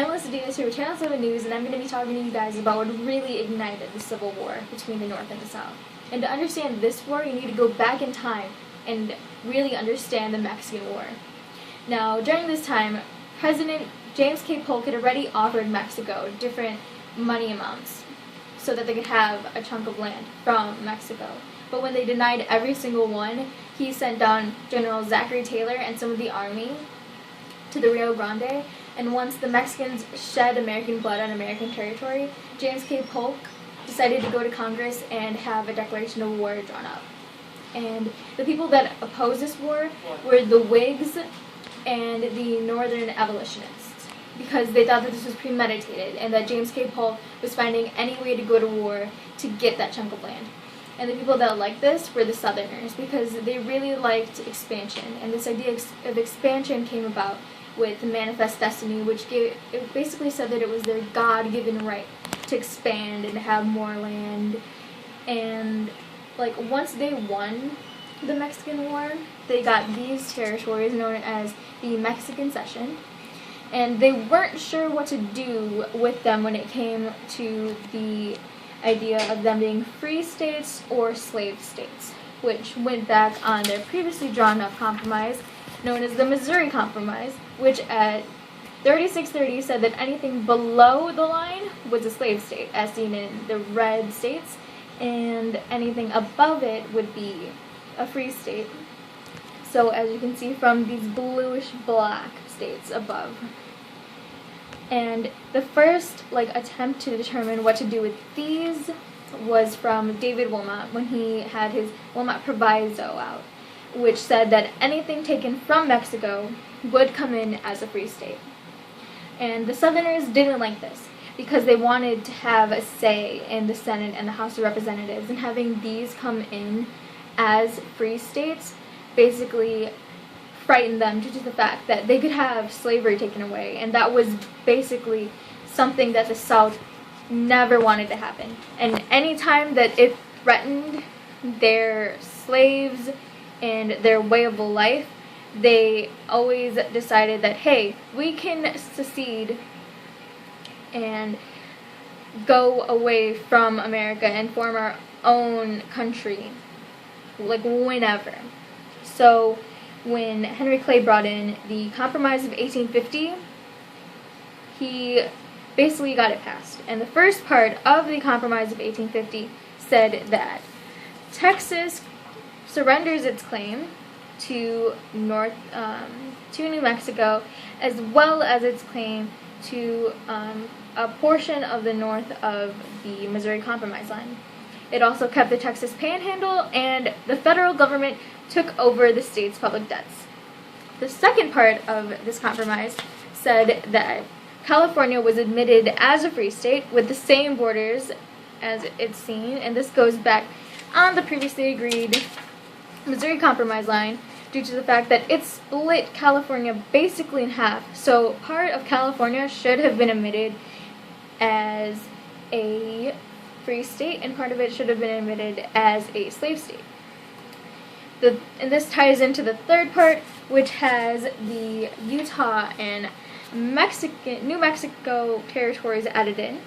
I'm Melissa Davis here with Channel 7 News, and I'm going to be talking to you guys about what really ignited the Civil War between the North and the South. And to understand this war, you need to go back in time and really understand the Mexican War. Now, during this time, President James K. Polk had already offered Mexico different money amounts so that they could have a chunk of land from Mexico. But when they denied every single one, he sent down General Zachary Taylor and some of the army to the Rio Grande, and once the Mexicans shed American blood on American territory, James K. Polk decided to go to Congress and have a declaration of war drawn up. And the people that opposed this war were the Whigs and the Northern abolitionists, because they thought that this was premeditated and that James K. Polk was finding any way to go to war to get that chunk of land. And the people that liked this were the Southerners, because they really liked expansion, and this idea of expansion came about with Manifest Destiny, which it basically said that it was their God-given right to expand and to have more land. And once they won the Mexican War, they got these territories known as the Mexican Cession, and they weren't sure what to do with them when it came to the idea of them being free states or slave states, which went back on their previously drawn up compromise known as the Missouri Compromise, which at 3630 said that anything below the line was a slave state, as seen in the red states, and anything above it would be a free state. So as you can see from these bluish black states above. And the first attempt to determine what to do with these was from David Wilmot when he had his Wilmot Proviso out, which said that anything taken from Mexico would come in as a free state. And the Southerners didn't like this, because they wanted to have a say in the Senate and the House of Representatives, and having these come in as free states basically frightened them due to the fact that they could have slavery taken away, and that was basically something that the South never wanted to happen. And any time that it threatened their slaves and their way of life, they always decided that, hey, we can secede and go away from America and form our own country, whenever. So when Henry Clay brought in the Compromise of 1850, he basically got it passed. And the first part of the Compromise of 1850 said that Texas surrenders its claim to New Mexico, as well as its claim to a portion of the north of the Missouri Compromise line. It also kept the Texas Panhandle, and the federal government took over the state's public debts. The second part of this compromise said that California was admitted as a free state with the same borders as it's seen, and this goes back on the previously agreed Missouri Compromise line due to the fact that it split California basically in half. So part of California should have been admitted as a free state, and part of it should have been admitted as a slave state. And this ties into the third part, which has the Utah and New Mexico territories added in.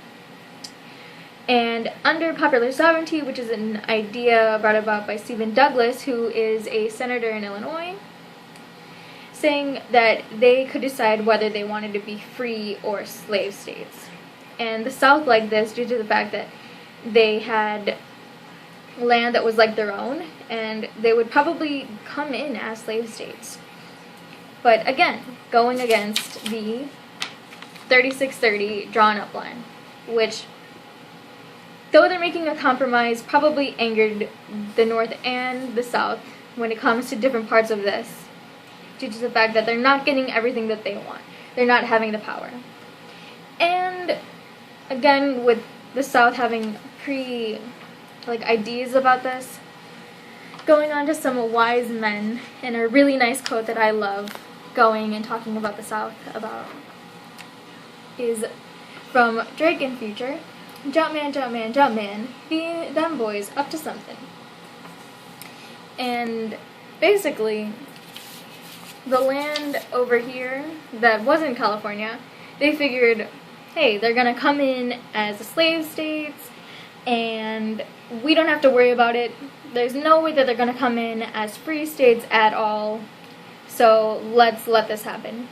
And under popular sovereignty, which is an idea brought about by Stephen Douglas, who is a senator in Illinois, saying that they could decide whether they wanted to be free or slave states. And the South liked this due to the fact that they had land that was like their own, and they would probably come in as slave states. But again, going against the 3630 drawn up line, which, though they're making a compromise, probably angered the North and the South when it comes to different parts of this, due to the fact that they're not getting everything that they want. They're not having the power. And again, with the South having ideas about this, going on to some wise men, and a really nice quote that I love going and talking about the South about is from Drake and Future. Jump man, jump man, jump man, be them boys up to something. And basically, the land over here that wasn't California they figured, hey, they're going to come in as slave states, and we don't have to worry about it. There's no way that they're going to come in as free states at all, so let's let this happen.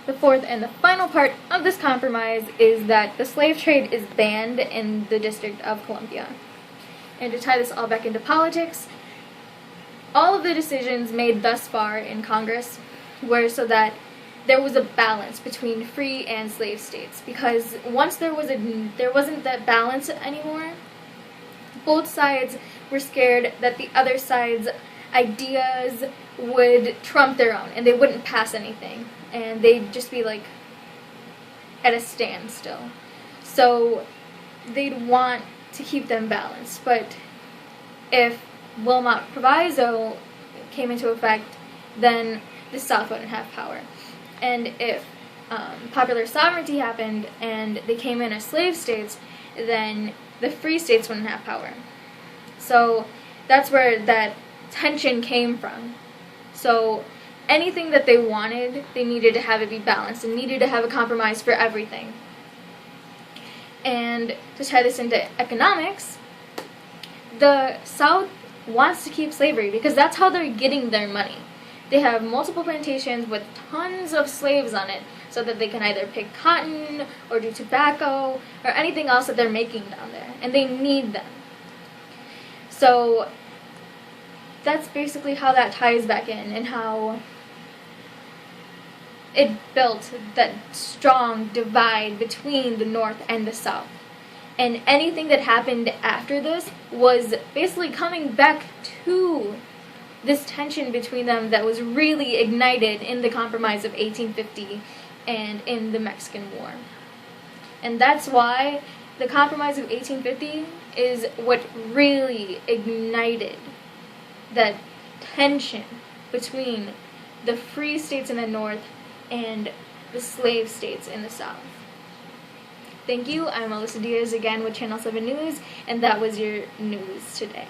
The fourth and the final part of this compromise is that the slave trade is banned in the District of Columbia. And to tie this all back into politics, all of the decisions made thus far in Congress were so that there was a balance between free and slave states, because once there wasn't that balance anymore, both sides were scared that the other side's ideas would trump their own and they wouldn't pass anything, and they'd just be like at a standstill. So they'd want to keep them balanced, but if Wilmot Proviso came into effect, then the South wouldn't have power. And if popular sovereignty happened and they came in as slave states, then the free states wouldn't have power. So that's where that tension came from. So anything that they wanted, they needed to have it be balanced and needed to have a compromise for everything. And to tie this into economics, the South wants to keep slavery because that's how they're getting their money. They have multiple plantations with tons of slaves on it so that they can either pick cotton or do tobacco or anything else that they're making down there, and they need them. So that's basically how that ties back in, and how it built that strong divide between the North and the South. And anything that happened after this was basically coming back to this tension between them that was really ignited in the Compromise of 1850 and in the Mexican War. And that's why the Compromise of 1850 is what really ignited that tension between the free states in the North and the slave states in the South. Thank you. I'm Alyssa Diaz again with Channel 7 News, and that was your news today.